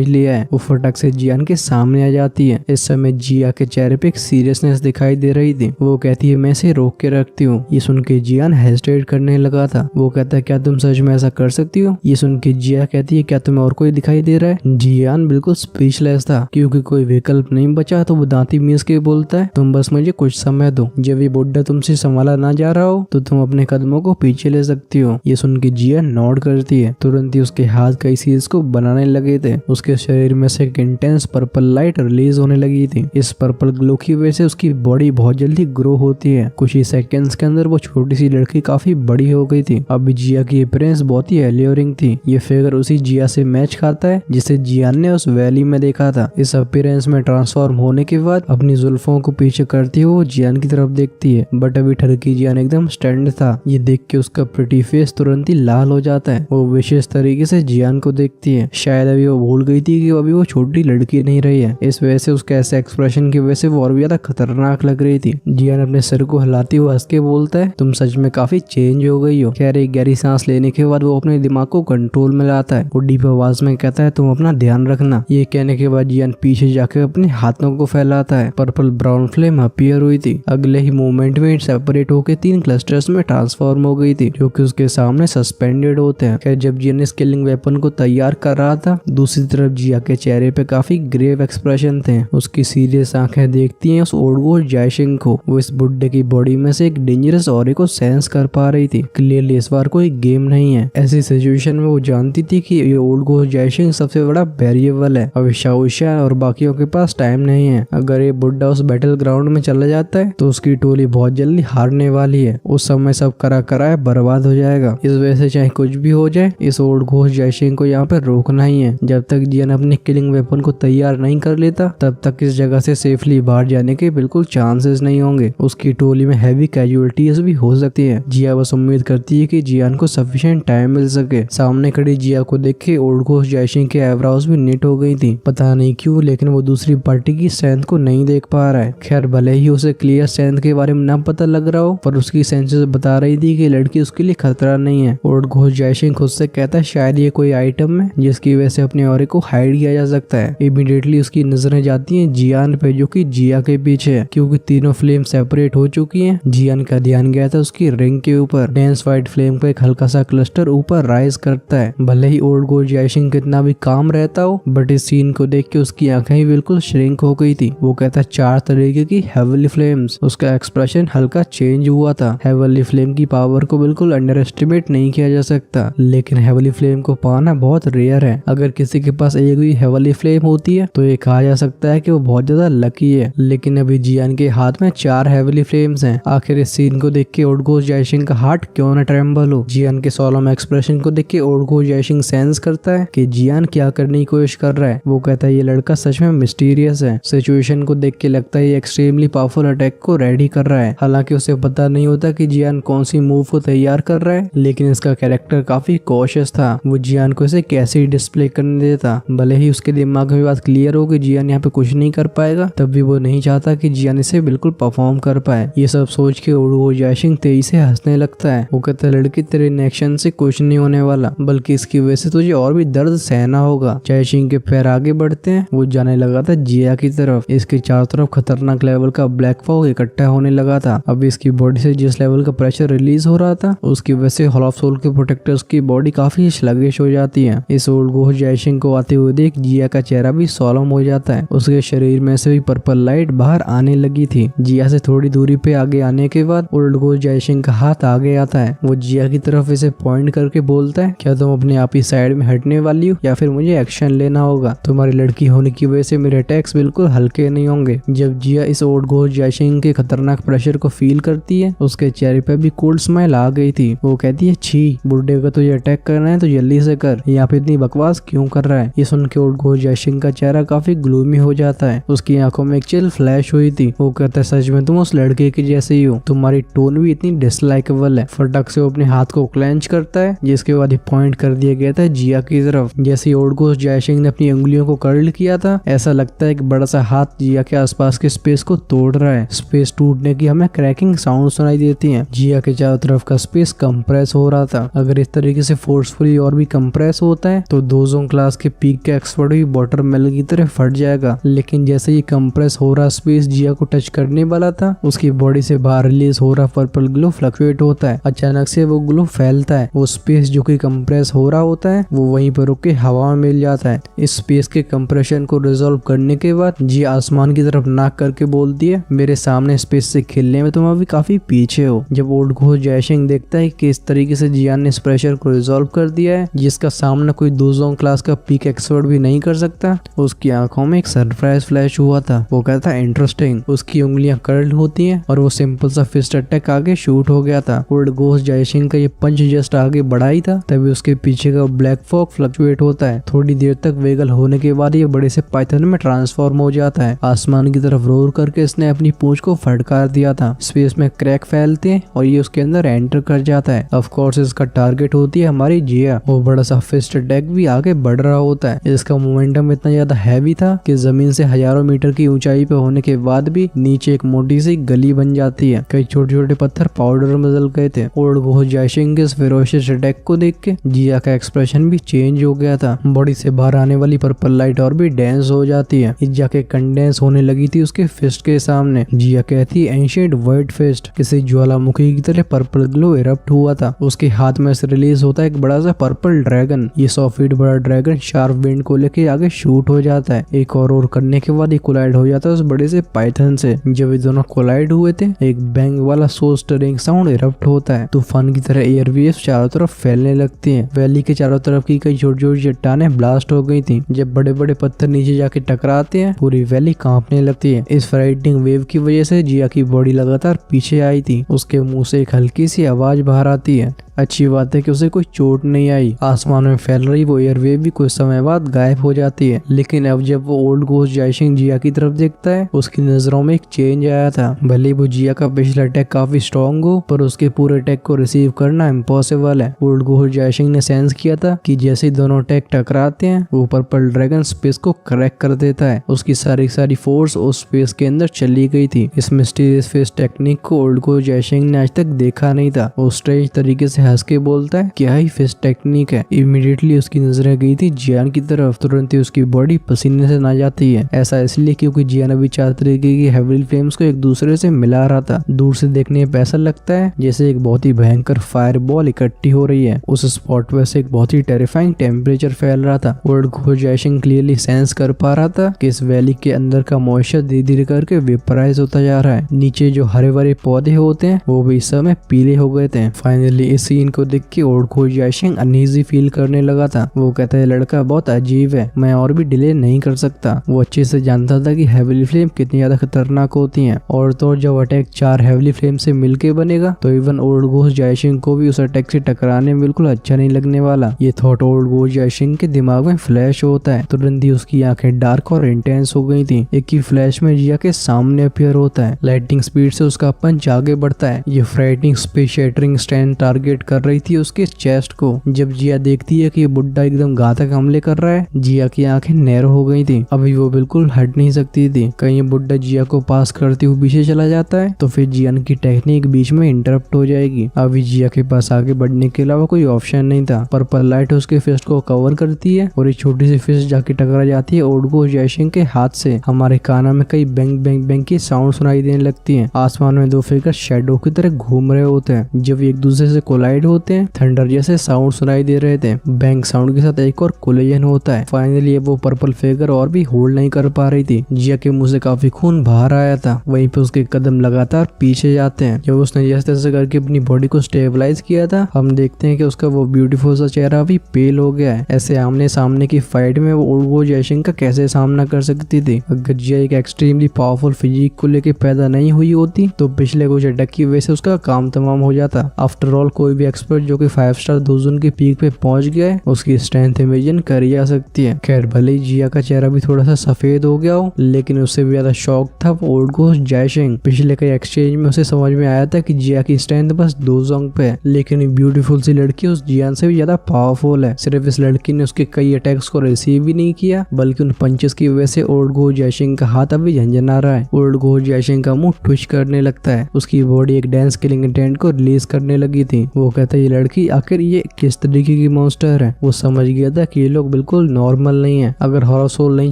लिया है। वो फटक से जियान के सामने आ जाती है। इस समय जिया के चेहरे पे एक सीरियसनेस दिखाई दे रही थी। वो कहती है मैं इसे रोक के रखती हूँ। ये सुन के जियान हेजिटेट करने लगा था। वो कहता है क्या तुम सच में ऐसा कर सकती हो? ये सुन के जिया कहती है क्या तुम्हें और कोई दिखाई दे रहा है? जियान बिल्कुल स्पीचलेस था क्योंकि कोई विकल्प नहीं बचा। तो वो दांती मीस के बोलता है तुम बस मुझे कुछ समय दो, जब ये बुड्ढा तुमसे संभाला ना जा रहा हो तो तुम अपने कदमों को पीछे ले सकती हो। ये सुन के जिया नॉड करती है। तुरंत ही उसके हाथ कई सील्स को बनाने लगे थे। उसके शरीर में से एक इंटेंस पर्पल लाइट रिलीज होने लगी थी। इस पर्पल ग्लो की वजह से उसकी बॉडी बहुत जल्दी ग्रो होती है। कुछ ही सेकंड्स के अंदर वो छोटी सी लड़की काफी बड़ी हो गई थी। अब जिया की अपीयरेंस बहुत ही एल्योरिंग थी। ये फिगर उसी जिया से मैच खाता है जिसे जियान ने उस वैली में देखा था। इस अपीयरेंस में ट्रांसफॉर्म होने के बाद अपनी जुल्फों को पीछे करती हुए वो जियान की तरफ देखती है, बट अभी ठरकी जियान एकदम स्टैंड था। ये देख के उसका प्रिटी फेस तुरंत ही लाल हो जाता है। वो विशेष तरीके से जियान को देखती है। शायद अभी वो भूल गई थी कि अभी वो छोटी लड़की नहीं रही है। इस वजह से उसके ऐसे एक्सप्रेशन की वजह से वो और भी ज्यादा खतरनाक लग रही थी। जियान अपने सिर को हिलाते हुए हंस के बोलता है तुम सच में काफी चेंज हो गई हो। खैर एक गहरी सांस लेने के बाद वो अपने दिमाग को कंट्रोल में लाता है। वो डीप आवाज में कहता है तुम अपना ध्यान रखना। ये कहने के बाद जियान पीछे जाकर अपने हाथों को फैलाता है। पर्पल ब्राउन फ्लेम अपीयर हुई थी। अगले ही मोमेंट में सेपरेट होकर 3 क्लस्टर्स में ट्रांसफॉर्म हो गई थी जो कि उसके सामने सस्पेंडेड होते हैं। खैर जब जियान इस किलिंग वेपन को तैयार कर रहा था, दूसरी तरफ जिया के चेहरे पे काफी ग्रेव एक्सप्रेशन थे। उसकी सीरियस आंखें देखती हैं उस ओल्डगोस्ट जायशिंग को। वो इस बुड्ढे की बॉडी में से एक डेंजरस ऑरे को सेंस कर पा रही थी। क्लियरली इस बार कोई गेम नहीं है। ऐसी सिचुएशन में वो जानती थी कि ये ओल्डगोस्ट जायशिंग सबसे बड़ा वेरिएबल है। अब शाओशियान और बाकियों के पास टाइम नहीं है। अगर ये बुड्ढा उस बैटल ग्राउंड में चला जाता है तो उसकी टोली बहुत जल्दी हारने वाली है। उस समय सब करा कराए बर्बाद हो जाएगा। इस वजह से चाहे कुछ भी हो जाए, इस ओल्डगोस्ट जायशिंग को यहाँ पे रोकना ही है। जब तक जियान अपने किलिंग वेपन को तैयार नहीं कर लेता तब तक इस जगह से सेफली बाहर जाने के बिल्कुल चांसेस नहीं होंगे। उसकी टोली में हैवी कैजुअलिटीज भी हो सकती है। जिया बस उम्मीद करती है कि जियान को सफिशिएंट टाइम मिल सके। सामने खड़ी जिया को देख के ओल्डगोस्ट जायशिंग के आईब्रोज भी निट हो गई थी। पता नहीं क्यों लेकिन वो दूसरी पार्टी की स्ट्रेंथ को नहीं देख पा रहा है। खैर भले ही उसे क्लियर स्ट्रेंथ के बारे में ना पता लग रहा हो, पर उसकी सेंसेस बता रही थी कि लड़की उसके लिए खतरा नहीं है। ओल्डगोस्ट जायशिंग खुद से कहता है शायद ये कोई आइटम है जिसकी वजह से अपने ऑरे को हाइड किया जा सकता है। इमीडिएटली उसकी नजरें जाती हैं जियान पे जो कि जिया के पीछे है। क्योंकि तीनों फ्लेम सेपरेट हो चुकी हैं, जियान का ध्यान गया था उसकी रिंग के ऊपर। डेंस व्हाइट फ्लेम का एक हल्का सा क्लस्टर ऊपर राइज करता है। भले ही ओल्डगोस्ट जायशिंग कितना भी काम रहता हो, बट इस सीन को देख के उसकी आंखें ही बिल्कुल श्रिंक हो गई थी। वो कहता है 4 तरीके की हेवनली फ्लेम्स। उसका एक्सप्रेशन हल्का चेंज हुआ था। हेवनली फ्लेम की पावर को बिल्कुल अंडर एस्टिमेट नहीं किया जा सकता, लेकिन हेवनली फ्लेम को पाना बहुत रेयर है। अगर किसी के पास एक भी हेवनली फ्लेम होती है तो ये कहा जा सकता है कि वो बहुत ज्यादा लकी है। लेकिन अभी जियान के हाथ में 4 हेवनली फ्लेम्स हैं। आखिर इस सीन को देख के ओल्डगोस्ट जायशिंग का हार्ट क्यों न ट्रेम्बल हो। जियान के सोलम एक्सप्रेशन को देख के ओल्डगोस्ट जायशिंग सेंस करता है कि जियान क्या करने की कोशिश कर रहा है। वो कहता है ये लड़का सच में मिस्टीरियस है। सिचुएशन को देख के लगता है ये एक्सट्रीमली पावरफुल अटैक को रेडी कर रहा है। हालांकि उसे पता नहीं होता कि जियान कौन सी मूव को तैयार कर रहा है, लेकिन इसका कैरेक्टर काफी कॉशियस था। वो जियान को इसे कैसे डिस्प्ले करने देता। भले ही उसके दिमाग में बात क्लियर हो कि जियान यहाँ पे कुछ नहीं कर पाएगा, तब भी वो नहीं चाहता कि जियान इसे बिल्कुल परफॉर्म कर पाए। ये सब सोच के ओल्डगोस्ट जायशिंग तेजी से हंसने लगता है। वो कहता है लड़की तेरे एक्शन से कुछ नहीं होने वाला, बल्कि इसकी वजह से तुझे और भी दर्द सहना होगा। जायशिंग के पैर आगे बढ़ते हैं। वो जाने लगा था जिया की तरफ। इसके चारों तरफ खतरनाक लेवल का ब्लैक फॉग इकट्ठा होने लगा था। अब इसकी बॉडी से जिस लेवल का प्रेशर रिलीज हो रहा था, उसकी वजह से हॉल ऑफ सोल के प्रोटेक्टर्स की बॉडी काफी स्लगिश हो जाती है। इस ओल्डगोस्ट जायशिंग को आते हुए देख जिया का चेहरा भी सोलम हो जाता है। उसके शरीर में से भी पर्पल लाइट बाहर आने लगी थी। जिया से थोड़ी दूरी पे आगे आने के बाद ओल्डगोस्ट जायशिंग का हाथ आगे आता है। वो जिया की तरफ इसे पॉइंट करके बोलता है क्या तुम अपने आप ही साइड में हटने वाली हो या फिर मुझे एक्शन लेना होगा। तुम्हारी लड़की होने की वजह से मेरे अटैक्स बिल्कुल हल्के नहीं होंगे। जब जिया इस ओल्डगोस्ट जायशिंग के खतरनाक प्रेशर को फील करती है, उसके चेहरे पे भी कोल्ड स्माइल आ गई थी। वो कहती है छी, बुड्ढे का तुझे अटैक करना है तो जल्दी से कर, यहाँ पे इतनी बकवास क्यों कर रहा है। ये सुन के ओल्डगोस्ट जायशिंग का चेहरा काफी ग्लूमी हो जाता है। उसकी आंखों में एक चिल फ्लैश हुई थी। वो कहता है सच में तुम उस लड़के की जैसे ही हो, तुम्हारी टोन भी इतनी डिसलाइकेबल है। फटक से वो अपने हाथ को क्लेंच करता है, जिसके बाद पॉइंट कर दिया गया था जिया की तरफ। जैसे ओल्डगोस्ट जायशिंग ने अपनी उंगलियों को कर्ल किया था, ऐसा लगता है कि बड़ा सा हाथ जिया के आसपास के स्पेस को तोड़ रहा है। स्पेस टूटने की हमें क्रैकिंग साउंड सुनाई देती है। जिया के चारों तरफ का स्पेस कंप्रेस हो रहा था। अगर इस तरीके से फोर्सफुली और भी कंप्रेस होता है तो दोजोंग क्लास के पीक के एक्सपर्ट भी वाटरमेलन की तरह फट जाएगा। लेकिन जैसे ये कंप्रेस हो रहा स्पेस जिया को टच करने वाला था, उसकी बॉडी से बाहर रिलीज हो रहा पर्पल ग्लो फ्लक्चुएट होता है। अचानक से वो ग्लो फैलता है। वो स्पेस जो कि कंप्रेस हो रहा होता है वो वहीं पर रुक के हवा में मिल जाता है। इस स्पेस के कंप्रेशन को रिजॉल्व करने के बाद जिया आसमान की तरफ नाक करके बोलती है, मेरे सामने स्पेस से खेलने में तुम अभी काफी पीछे हो। जब ओल्ड घोस्ट जायशिंग देखता है कि इस तरीके से जियान ने इस प्रेशर को रिजॉल्व कर दिया है जिसका सामना कोई दोजोंग क्लास का पीक एक्सपर्ट भी नहीं कर सकता, उसकी आंखों में एक सरप्राइज फ्लैश हुआ था। वो कहता है इंटरेस्टिंग। उसकी उंगलियां कर्ल्ड होती हैं और वो सिंपल सा फिस्ट अटैक आगे शूट हो गया था। ओल्ड घोस्ट जायशिंग का ये पंच जस्ट आगे बढ़ाई था तभी उसके पीछे का ब्लैक फॉग फ्लक्चुएट होता है। थोड़ी देर तक वेगल होने के बाद ये बड़े से पाइथन में ट्रांसफॉर्म हो जाता है। आसमान की तरफ रोर करके इसने अपनी पूंछ को फटकार दिया था। स्पेस में क्रैक फैलते हैं और ये उसके अंदर एंटर कर जाता है। ऑफ कोर्स इसका टारगेट होती है हमारी जिया। वो बड़ा सा फिस्ट अटैक भी आगे बढ़ रहा होता है। इसका मोमेंटम इतना ज्यादा हैवी था कि जमीन से हजारों मीटर की ऊंचाई पे होने के बाद भी नीचे एक मोटी सी गली बन जाती है। कई छोटे छोटे पत्थर पाउडर में बदल गए थे। ओल्ड घोस्ट जायशिंग के इस फेरोशियस अटैक को देख के जिया का एक्सप्रेशन भी चेंज हो गया था। बॉडी से बाहर आने वाली पर्पल लाइट और भी डेंस हो जाती है। जिया के कंडेंस होने लगी थी उसके फिस्ट के सामने। जिया कहती है एंशिएंट वाइट फिस्ट किसी ज्वालामुखी की तरह पर्पल ग्लो इरप्ट हुआ था। उसके हाथ में से रिलीज होता है एक बड़ा सा पर्पल ड्रैगन। ये 100 फीट बड़ा ड्रैगन शार्प विंड को लेके आगे शूट हो जाता है। एक और करने के बाद ये कोलाइड हो जाता है उस बड़े से पाइथन से। जब ये दोनों कोलाइड हुए थे एक बैंग वाला सो स्टरिंग साउंड इरप्ट होता है। तूफान की तरह एयर वेव्स चारों तरफ फैलने लगती हैं। वैली के चारों तरफ की कई छोटी छोटी चट्टानें ब्लास्ट हो गई थी। जब बड़े बड़े पत्थर नीचे जाके टकराते हैं पूरी वैली कांपने लगती है। इस फ्राइटनिंग वेव की वजह से जिया की बॉडी लगातार पीछे आई थी। उसके मुंह से एक हल्की सी आवाज बाहर आती है। अच्छी बात है कि उसे कोई चोट नहीं आई। आसमान में फैल रही वो एयरवेव भी कुछ समय बाद गायब हो जाती है। लेकिन अब जब वो ओल्ड घोस्ट जायशिंग जिया की तरफ देखता है उसकी नजरों में एक चेंज आया था। भले वो जिया का पिछला अटैक काफी स्ट्रॉन्ग हो पर उसके पूरे अटैक को रिसीव करना इम्पॉसिबल है। ओल्ड घोस्ट जायशिंग ने सेंस किया था कि जैसे दोनों अटैक टकराते हैं वो पर्पल ड्रैगन स्पेस को क्रैक कर देता है। उसकी सारी फोर्स उस स्पेस के अंदर चली गई थी। इस मिस्टीरियस फेस टेक्निक को ओल्ड घोस्ट जायशिंग ने आज तक देखा नहीं था। वो स्ट्रेंज तरीके से हंस के बोलता है क्या ही फिस्ट टेक्निक है। इमीडिएटली उसकी नजरें गई थी जियान की तरफ। तुरंत ही उसकी बॉडी पसीने से ना जाती है। ऐसा इसलिए क्योंकि जियान अभी 4 तरीके की हेवली फ्लेम्स को एक दूसरे से मिला रहा था। दूर से देखने पे ऐसा लगता है जैसे एक बहुत ही भयंकर फायर बॉल इकट्ठी हो रही है। उस स्पॉट पे से एक बहुत ही टेरिफाइंग टेम्परेचर फैल रहा था। ओल्ड घोस्ट जायशिंग क्लियरली सेंस कर पा रहा था कि इस वैली के अंदर का मॉइस्चर धीरे धीरे करके वेपराइज होता जा रहा है। नीचे जो हरे भरे पौधे होते हैं वो भी इस समय पीले हो गए थे। फाइनली इस सीन को देख के ओल्ड घोस्ट जायशिंग अनईजी फील करने लगा था। वो कहता है लड़का बहुत अजीब है, मैं और भी डिले नहीं कर सकता। वो अच्छे से जानता था कि हेवली फ्लेम कितनी ज्यादा खतरनाक होती हैं। और तो जब अटैक 4 हेवली फ्लेम से मिलके बनेगा तो इवन ओल्ड घोस्ट जायशिंग को भी उस अटैक से टकराने में बिल्कुल अच्छा नहीं लगने वाला। ये थॉट ओल्ड घोस्ट जायशिंग के दिमाग में फ्लैश होता है। तुरंत ही उसकी आंखें डार्क और इंटेंस हो गई थी। एक ही फ्लैश में जिया के सामने अपीयर होता है। लाइटिंग स्पीड से उसका पंच आगे बढ़ता है। ये frightening space shattering strength target कर रही थी उसके चेस्ट को। जब जिया देखती है कि ये बुड्ढा एकदम घातक हमले कर रहा है जिया की आंखें नैरो हो गई थी। अभी वो बिल्कुल हट नहीं सकती थी। कहीं ये बुड्ढा जिया को पास करते हुए पीछे चला जाता है तो फिर जियान की टेक्निक बीच में इंटरप्ट हो जाएगी। अभी जिया के पास आगे बढ़ने के अलावा कोई ऑप्शन नहीं था। पर्पल लाइट उसके फिस्ट को कवर करती है और एक छोटी सी फिस्ट जाके टकरा जाती है ओल्ड घोस्ट जायशिंग के हाथ से। हमारे कानों में कई बैंग बैंग बैंग की साउंड सुनाई देने लगती है। आसमान में 2 फिगर शैडो की तरह घूम रहे होते हैं। जब एक दूसरे से कोलाइड होते हैं थंडर जैसे साउंड सुनाई दे रहे थे। बैंग साउंड के साथ एक और कोलिजन होता है। फाइनली वो पर्पल फिगर और भी होल्ड नहीं कर पा रही थी। जिया के मुंह से काफी खून बाहर आया था। वहीं पे उसके कदम लगातार पीछे जाते हैं। जब उसने जैसे तैसे करके अपनी बॉडी को स्टेबलाइज किया था हम देखते हैं कि उसका वो ब्यूटीफुल सा चेहरा भी पेल हो गया है। ऐसे आमने सामने की फाइट में वो ओल्ड घोस्ट जायशिंग का कैसे सामना कर सकती थी। अगर जिया एक एक्सट्रीमली पावरफुल फिजिक को लेके पैदा नहीं हुई होती तो पिछले कुछ अटैक की वजह से उसका काम तमाम हो जाता। आफ्टर ऑल कोई भी एक्सपर्ट जो कि 5 स्टार दोजन के पीक पे पहुंच गया है उसकी स्ट्रेंथ इमेजिन करी जा सकती है। खैर भले ही जिया का चेहरा भी थोड़ा सा सफेद हो गया हो लेकिन उससे भी ज्यादा शॉक था ओल्ड घोस्ट जायशिंग। पिछले कई एक्सचेंज में उसे समझ में आया था कि जिया की स्ट्रेंथ बस दोजोंग पे है लेकिन ब्यूटीफुल सी लड़की उस जियान से भी ज्यादा पावरफुल है। सिर्फ इस लड़की ने उसके कई अटैक्स को रिसीव भी नहीं किया बल्कि उन पंचेस की वजह से ओल्ड घोस्ट जायशिंग का हाथ अभी झंझना रहा है। ओल्ड घोस्ट जायशिंग का मुंह ट्विच करने लगता है। उसकी बॉडी एक डांस किलिंग इंटेंट को रिलीज करने लगी थी। वो कहता है ये लड़की आखिर ये किस तरीके की मॉन्स्टर है। वो समझ गया था कि ये लोग बिल्कुल नॉर्मल नहीं है। अगर हॉरर सोल नहीं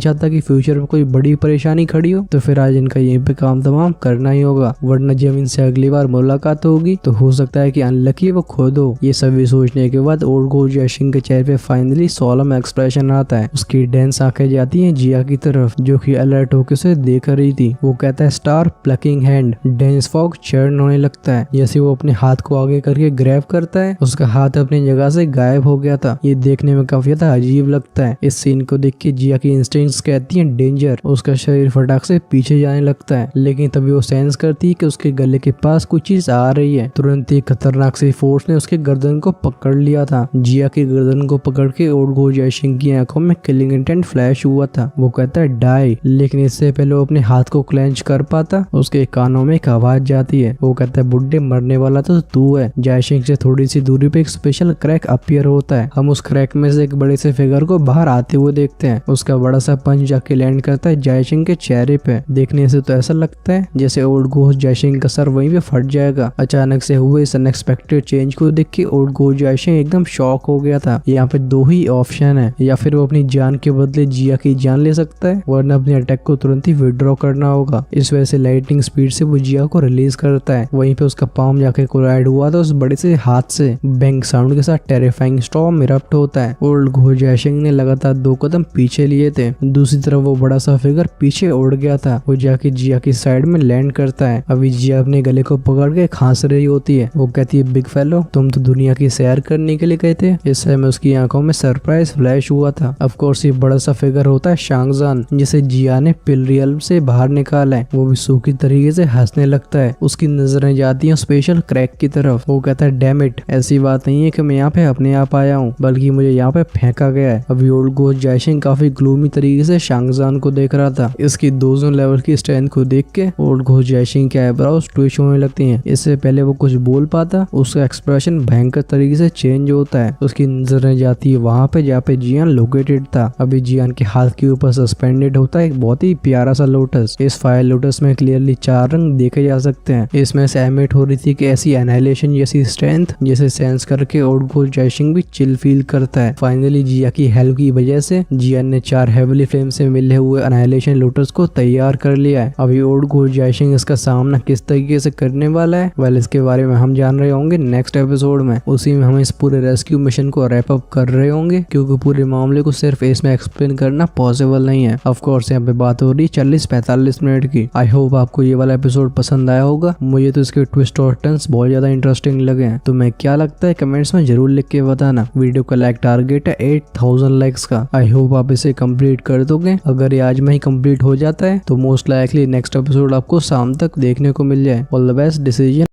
चाहता कि फ्यूचर में कोई बड़ी परेशानी खड़ी हो तो फिर आज इनका यहीं पे काम तमाम करना ही होगा, वरना जब इनसे अगली बार मुलाकात होगी तो हो सकता है कि अनलकी वो खुद हो। ये सभी सोचने के बाद ओल्ड गो जैशिंग के चेहरे पे फाइनली सोलम एक्सप्रेशन आता है। उसकी डेंस आंखें जाती हैं जिया की तरफ जो कि अलर्ट होकर उसे देख रही थी। वो कहता है star plucking hand. Dense fog churn होने लगता है। जैसे वो अपने हाथ को आगे करके ग्रैब करता है उसका हाथ अपनी जगह से गायब हो गया था। ये देखने में काफी ज्यादा अजीब लगता है। इस सीन को देख के जिया की इंस्टिंक्ट्स कहती हैं डेंजर। उसका शरीर फटाक से पीछे जाने लगता है, लेकिन तभी वो सेंस करती है कि उसके गले के पास कुछ चीज आ रही है। तुरंत एक खतरनाक सी फोर्स ने उसके गर्दन को पकड़ लिया था। जिया की गर्दन को पकड़ के ओल्ड गो जैशिंग की आंखों में किलिंग इंटेंट फ्लैश हुआ था। वो कहता है डाई, लेकिन इससे पहले वो अपने हाथ को क्लेंच कर पाता उसके कानों में एक आवाज जाती है। वो कहता है बुड्ढे मरने वाला तो तू है। जैशिंग से थोड़ी सी दूरी पे एक स्पेशल क्रैक अपीयर होता है। हम उस क्रैक में से एक बड़े से फिगर को बाहर आते हुए देखते हैं। उसका बड़ा सा पंच जाके लैंड करता है जैशिंग के चेहरे पे। देखने से तो ऐसा लगता है जैसे ओल्ड गोस्ट जैशिंग का सर वहीं पे फट जाएगा। अचानक से हुए इस अनएक्सपेक्टेड चेंज को देख के ओल्ड गोस्ट जैशिंग एकदम शॉक हो गया था। यहाँ पे दो ही ऑप्शन है, या फिर वो अपनी जान के बदले जिया की जान ले सकता है, वरना अपने अटैक को तुरंत ही विड्रॉ करना होगा। इस वजह से लाइटनिंग स्पीड से वो जिया को रिलीज करता है। वहीं पे उसका पाम जाके कोलाइड हुआ था उस बड़े से हाथ से। बैंग साउंड के साथ टेरिफाइंग स्टॉर्म इरप्ट होता है। ओल्ड गोस्ट जैशिंग ने लगातार 2 कदम पीछे लिए थे। दूसरी तरफ वो बड़ा सा फिगर पीछे उड़ गया था। वो जाके जिया की साइड में लैंड करता है। अभी जिया अपने गले को पकड़ के खांस रही होती है। वो कहती है बिग फेलो तुम तो दुनिया की सैर करने के लिए गए थे। इस समय उसकी आंखों में सरप्राइज फ्लैश हुआ था। ऑफ कोर्स ये बड़ा सा फिगर होता है शांगजान, जिसे जिया ने पिल रियल से बाहर निकाला है। वो भी सूखी तरीके से हंसने लगता है। उसकी नजरें जाती हैं स्पेशल क्रैक की तरफ। वो कहता है डैम इट, ऐसी बात नहीं है कि मैं यहाँ पे अपने आप आया हूँ, बल्कि मुझे यहाँ पे फेंका गया है। अभी ओल्ड गोस्ट जैशिंग काफी ग्लूमी तरीके से शांगजान को देख रहा था। इसकी 2 लेवल की स्ट्रेंथ को देख के ओल्ड गोस्ट जैशिंग के आईब्रोज ट्विच होने लगती हैं। इससे पहले वो कुछ बोल पाता उसका एक्सप्रेशन भयंकर तरीके से चेंज होता है। उसकी नजरें जाती है वहां पे जहाँ पे जियान लोकेटेड था। अभी जियान के हाथ के ऊपर सस्पेंडेड होता है एक बहुत ही प्यारा सा लोटस। इस फायर लोटस में क्लियरली 4 रंग देखे जा सकते हैं। इसमें से एमिट हो रही थी कि ऐसी एनाइलेशन जैसी स्ट्रेंथ जिसे सेंस करके ओल्ड गोस्ट जैशिंग भी चिल फील करता है। फाइनली जिया की हेल्प की वजह से जियान ने 4 हेविली फ्लेम से मिले हुए एनाइलेशन लोटस को तैयार कर लिया है। अभी ओल्ड गोस्ट जैशिंग इसका सामना किस तरीके से करने वाला है, वेल इसके बारे में हम जान रहे होंगे नेक्स्ट एपिसोड में। उसी में हम इस पूरे रेस्क्यू मिशन को रैप अप कर रहे होंगे, क्योंकि पूरे मामले को सिर्फ इसमें एक्सप्लेन करना पॉसिबल नहीं है। ऑफ कोर्स यहाँ पे बात हो रही 40-45 मिनट की। आई होप आपको ये वाला एपिसोड पसंद आया होगा। मुझे तो इसके ट्विस्ट और टर्न्स बहुत ज्यादा इंटरेस्टिंग लगे हैं। तुम्हें क्या लगता है कमेंट्स में जरूर लिख के बताना। वीडियो का लाइक टारगेट है 8000 लाइक्स का। आई होप आप इसे कंप्लीट कर दोगे। अगर ये आज में ही कंप्लीट हो जाता है तो मोस्ट लाइकली नेक्स्ट एपिसोड आपको शाम तक देखने को मिल जाए। All the best decision.